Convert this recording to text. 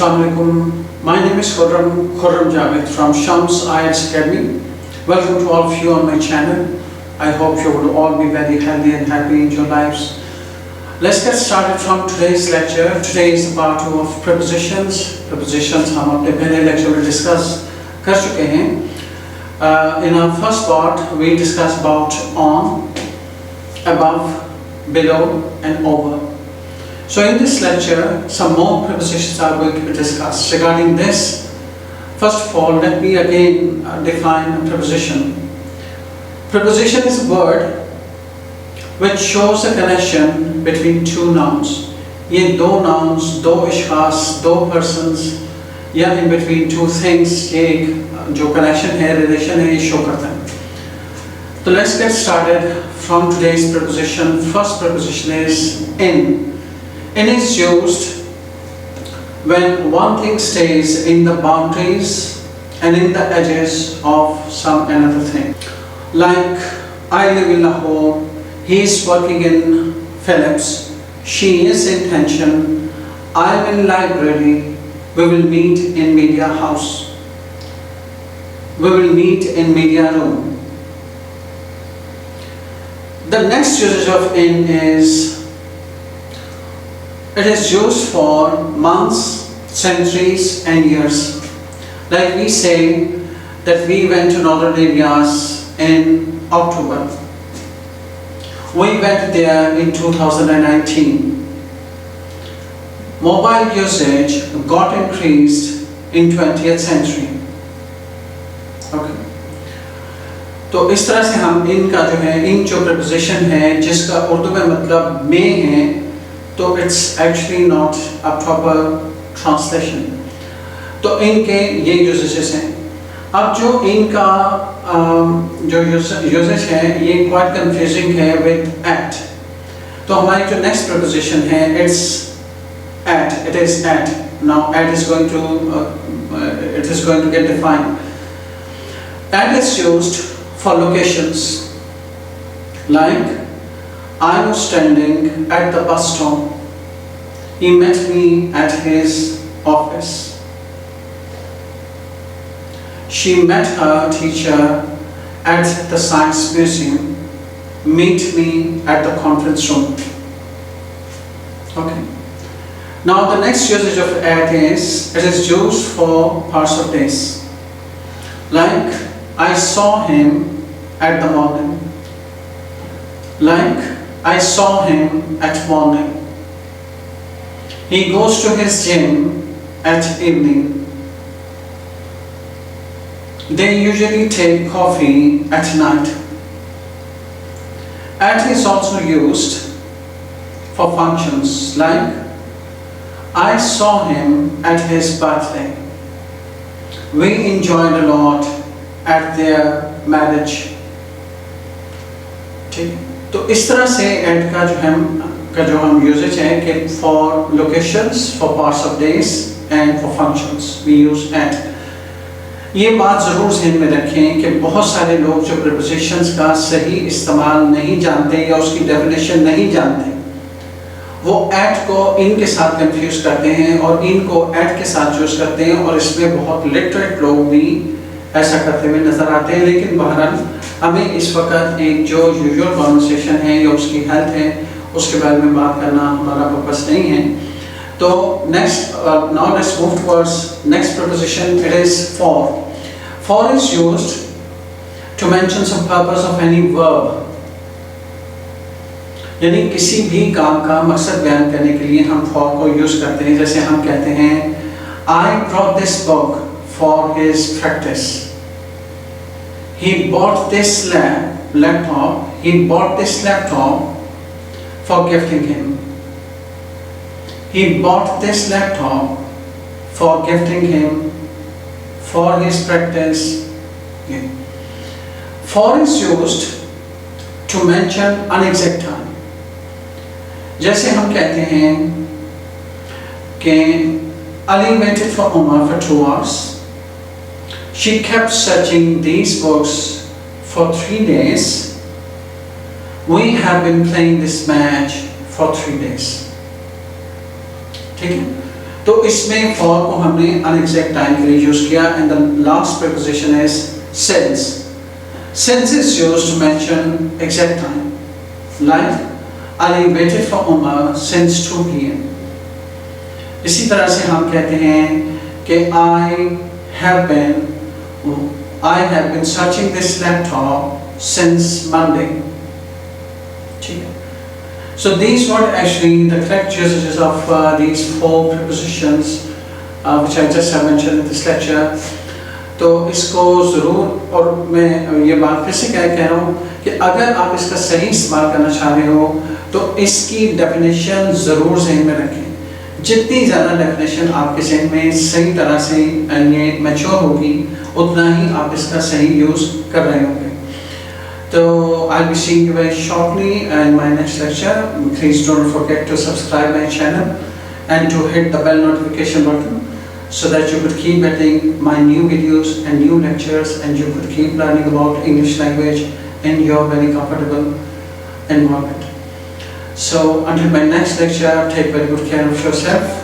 Assalamualaikum. My name is Khurram Javed from Shams IELTS Academy. Welcome to all of you on my channel. I hope you will all be very healthy and happy in your lives. Let's get started from today's lecture. Today is the part 2 of prepositions. Prepositions हम अपने पहले lecture में discuss कर चुके हैं. In our first part, we discussed about on, above, below, and over. So in this lecture, some more prepositions are going to be discussed. Regarding this, first of all, let me again define a preposition. Preposition is a word which shows a connection between two nouns. ये दो nouns, दो इश्खास, दो persons या in between two things ये एक जो connection है, relation है, ये show करता है. So let's get started from today's preposition. First preposition is in. In is used when one thing stays in the boundaries and in the edges of some another thing. Like, I live in Lahore, he is working in Philips, she is in pension, I am in library, we will meet in media house, we will meet in media room. The next usage of in is, it is used for months, centuries and years. Like we say that we went to northern areas in October. We went there in 2019. Mobile usage got increased in 20th century. Okay. तो इस तरह से हम इन का जो है, इन जो preposition है जिसका उर्दू में मतलब में है, तो it's actually not a proper translation. तो इनके ये usages हैं. अब जो इनका जो usage है ये quite confusing है with at. तो हमारी जो next preposition है it's at. It is at. Now at is going to get defined. At is used for locations. Like, I was standing at the bus stop. He met me at his office. She met her teacher at the science museum. Meet me at the conference room. Okay. Now the next usage of at is, it is used for parts of days. Like, I saw him at the morning. Like, I saw him at morning. He goes to his gym at evening. They usually take coffee at night. At is also used for functions like, I saw him at his birthday. We enjoyed a lot at their marriage. ठीक है. तो इस तरह से at का जो हम usage है कि for locations, for parts of days and for functions we use at. ये बात ज़रूर ध्यान में रखें कि बहुत सारे लोग जो prepositions का सही इस्तेमाल नहीं जानते या उसकी definition नहीं जानते, वो at को in के साथ confuse करते हैं और in को at के साथ use करते हैं और इसमें बहुत literate लोग भी ऐसा करते हुए नजर आते हैं. लेकिन बहरहाल हमें इस वक्त एक जो यूजुअल कॉन्वर्सेशन है या उसकी हेल्थ है उसके बारे में बात करना हमारा पर्पस नहीं है. तो next now let's move towards next preposition. It is for. For is used to mention some purpose of any verb. यानी किसी भी काम का मकसद बयान करने के लिए हम for को यूज करते हैं. जैसे हम कहते हैं I brought this book for his practice. He bought this laptop. He bought this laptop for gifting him. He bought this laptop for gifting him for his practice. Yeah. For is used to mention unexact time. जैसे हम कहते हैं कि Ali waited for Umar for 2 hours. She kept searching these books for 3 days. We have been playing this match for 3 days. ठीक है. तो इसमें for को हमने unexact time के लिए यूज किया, and the last preposition is since. Since is used to mention exact time, like Ali waited for Umar since 2 p.m. इसी तरह से हम कहते हैं कि I have been searching this laptop since Monday. ठीक है. So these were actually the correct usages of these 4 prepositions which I just have mentioned in this lecture. तो इसको ज़रूर, और मैं ये बात फिर से कह रहा हूँ कि अगर आप इसका सही इस्तेमाल करना चाह रहे हो तो इसकी डेफिनेशन ज़रूर ज़हन में रखें. जितनी ज़्यादा डेफिनेशन आपके ज़हन में सही तरह से ये मैच्योर होगी, उतना ही आप इसका सही यूज़ कर रहे होंगे. So I'll be seeing you very shortly in my next lecture. Please don't forget to subscribe my channel and to hit the bell notification button so that you could keep getting my new videos and new lectures, and you could keep learning about English language in your very comfortable environment. So until my next lecture, take very good care of yourself.